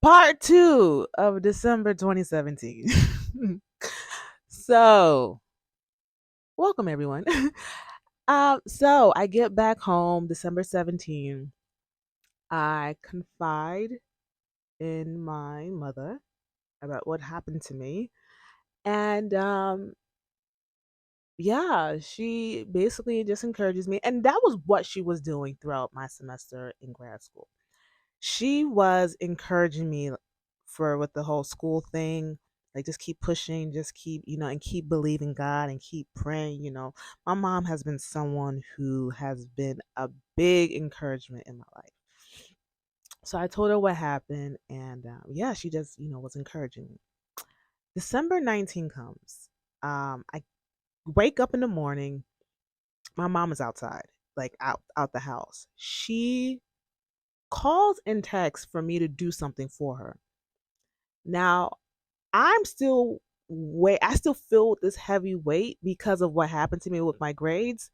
Part two of December 2017. So, welcome everyone. So I get back home December 17th. I confide in my mother about what happened to me. And yeah, she basically just encourages me. And that was what she was doing throughout my semester in grad school. She was encouraging me for with the whole school thing, like just keep pushing, just keep, and keep believing God and keep praying. My mom has been someone who has been a big encouragement in my life. So I told her what happened, and yeah, she just, was encouraging me. December 19 comes. I wake up in the morning. My mom is outside, like out the house. She calls and texts for me to do something for her. Now, I'm still I still feel this heavy weight because of what happened to me with my grades.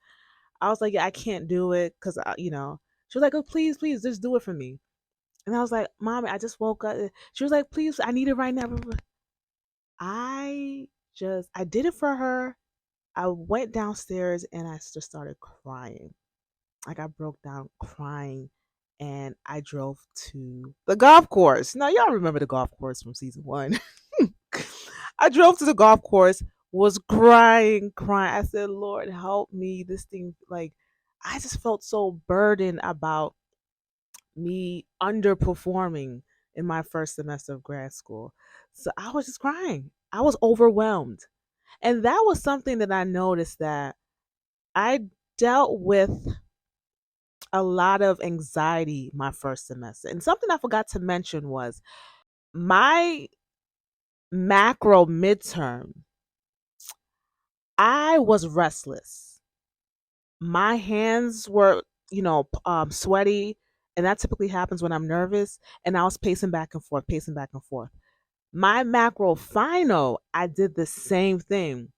I was like, yeah, I can't do it because she was like, oh, please, please, just do it for me. And I was like, Mommy, I just woke up. She was like, please, I need it right now. I did it for her. I went downstairs and I just started crying. Like I broke down crying, and I drove to the golf course. Now y'all remember the golf course from season one. I drove to the golf course, was crying, crying. I said, Lord, help me. This thing, like, I just felt so burdened about me underperforming in my first semester of grad school. So I was just crying. I was overwhelmed. And that was something that I noticed that I dealt with a lot of anxiety my first semester. And something I forgot to mention was my macro midterm, I was restless. My hands were, sweaty, and that typically happens when I'm nervous. And I was pacing back and forth, pacing back and forth. My macro final, I did the same thing.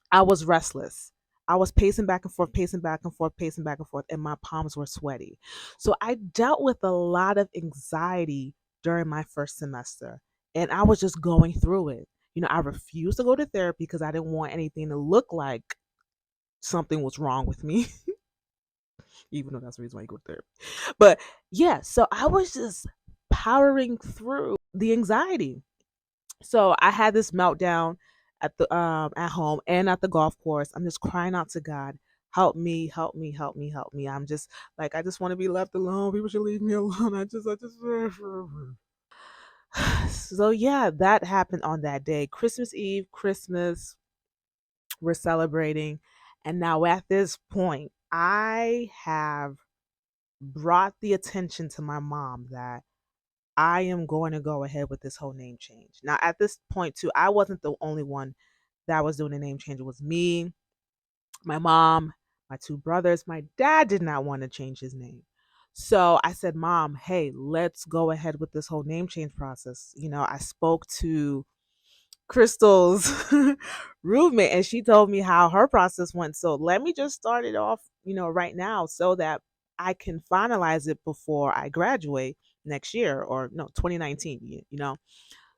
I was restless. I was pacing back and forth, pacing back and forth, pacing back and forth, and my palms were sweaty. So I dealt with a lot of anxiety during my first semester, and I was just going through it. I refused to go to therapy because I didn't want anything to look like something was wrong with me, even though that's the reason why you go to therapy. But yeah, so I was just powering through the anxiety. So I had this meltdown at home and at the golf course. I'm just crying out to God, help me, help me, help me, help me. I'm just like I just want to be left alone. People should leave me alone. I just So yeah, that happened on that day. Christmas Eve, Christmas, we're celebrating. And now at this point, I have brought the attention to my mom that I am going to go ahead with this whole name change. Now, at this point, too, I wasn't the only one that was doing the name change. It was me, my mom, my two brothers. My dad did not want to change his name. So I said, Mom, hey, let's go ahead with this whole name change process. I spoke to Crystal's roommate and she told me how her process went. So let me just start it off, right now so that I can finalize it before I graduate next year or no, 2019,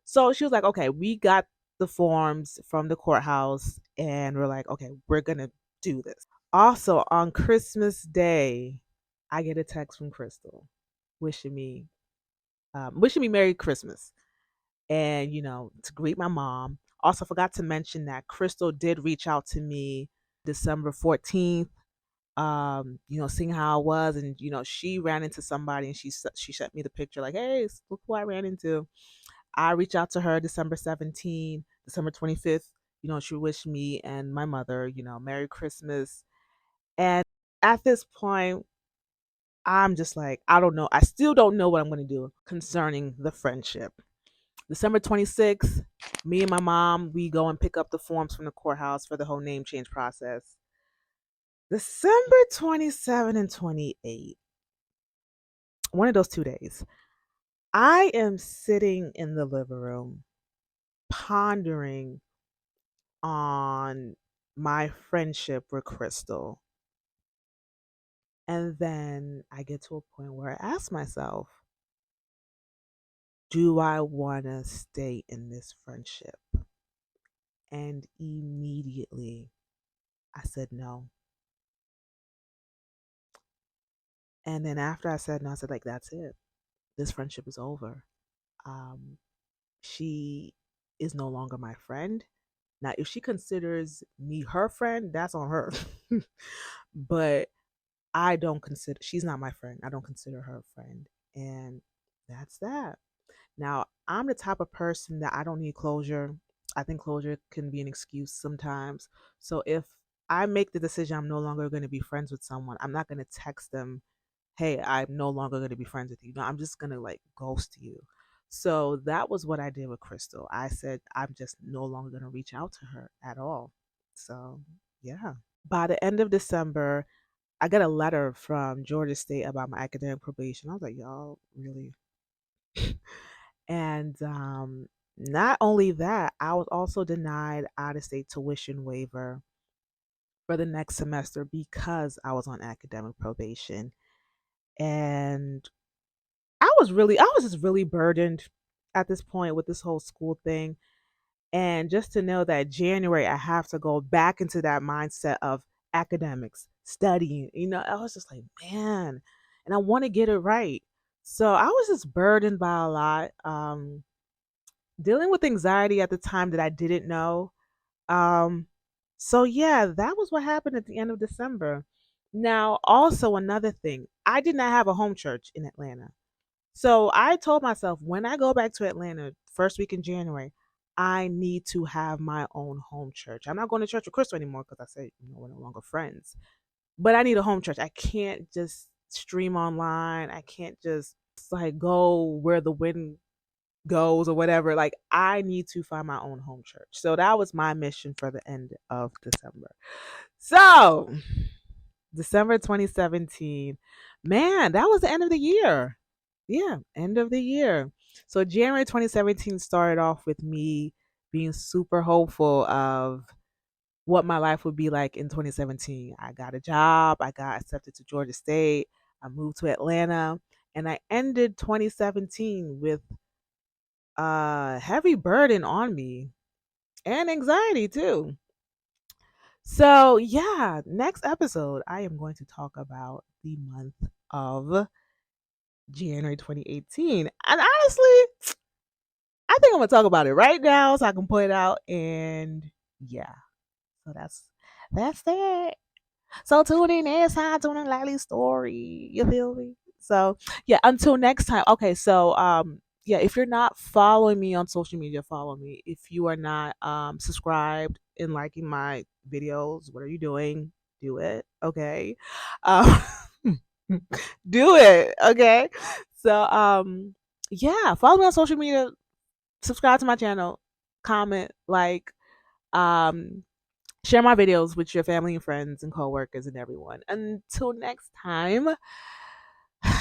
So she was like, okay, we got the forms from the courthouse and we're like, okay, we're going to do this. Also, on Christmas Day, I get a text from Crystal wishing me wishing me Merry Christmas and to greet my mom. Also forgot to mention that Crystal did reach out to me December 14th, seeing how I was, and she ran into somebody and she sent me the picture like, hey, look who I ran into. I reached out to her December 17th, December 25th. She wished me and my mother, Merry Christmas. And at this point, I'm just like, I don't know. I still don't know what I'm going to do concerning the friendship. December 26th, me and my mom, we go and pick up the forms from the courthouse for the whole name change process. December 27 and 28, one of those 2 days, I am sitting in the living room pondering on my friendship with Crystal. And then I get to a point where I ask myself, do I want to stay in this friendship? And immediately I said no. And then after I said no, I said, like, that's it. This friendship is over. Um, she is no longer my friend. Now, if she considers me her friend, that's on her. But I don't consider, she's not my friend. I don't consider her a friend. And that's that. Now, I'm the type of person that I don't need closure. I think closure can be an excuse sometimes. So if I make the decision I'm no longer going to be friends with someone, I'm not going to text them, hey, I'm no longer going to be friends with you. No, I'm just going to like ghost you. So that was what I did with Crystal. I said, I'm just no longer going to reach out to her at all. So, yeah. By the end of December, I got a letter from Georgia State about my academic probation. I was like, y'all really? And not only that, I was also denied out of state tuition waiver for the next semester because I was on academic probation. And I was just really burdened at this point with this whole school thing. And just to know that January, I have to go back into that mindset of academics, studying, I was just like, man, and I want to get it right. So I was just burdened by a lot. Dealing with anxiety at the time that I didn't know. Um, so yeah, that was what happened at the end of December. Now, also another thing, I did not have a home church in Atlanta. So I told myself when I go back to Atlanta first week in January, I need to have my own home church. I'm not going to church with Crystal anymore because I said, we're no longer friends. But I need a home church. I can't just stream online. I can't just like go where the wind goes or whatever. Like I need to find my own home church. So that was my mission for the end of December. So December 2017, man, that was the end of the year. Yeah, end of the year. So January 2017 started off with me being super hopeful of what my life would be like in 2017. I got a job, I got accepted to Georgia State, I moved to Atlanta, and I ended 2017 with a heavy burden on me and anxiety too. So, yeah, next episode, I am going to talk about the month of January 2018. And honestly, I think I'm going to talk about it right now so I can point out. And yeah, so that's it. So tune in next time, tune in Lily's story. You feel me? So yeah, until next time. Okay, so yeah, if you're not following me on social media, follow me. If you are not subscribed and liking my videos, what are you doing? Do it. Okay. Um do it. Okay. So yeah, follow me on social media, subscribe to my channel, comment, like, um share my videos with your family and friends and coworkers and everyone. Until next time, bye.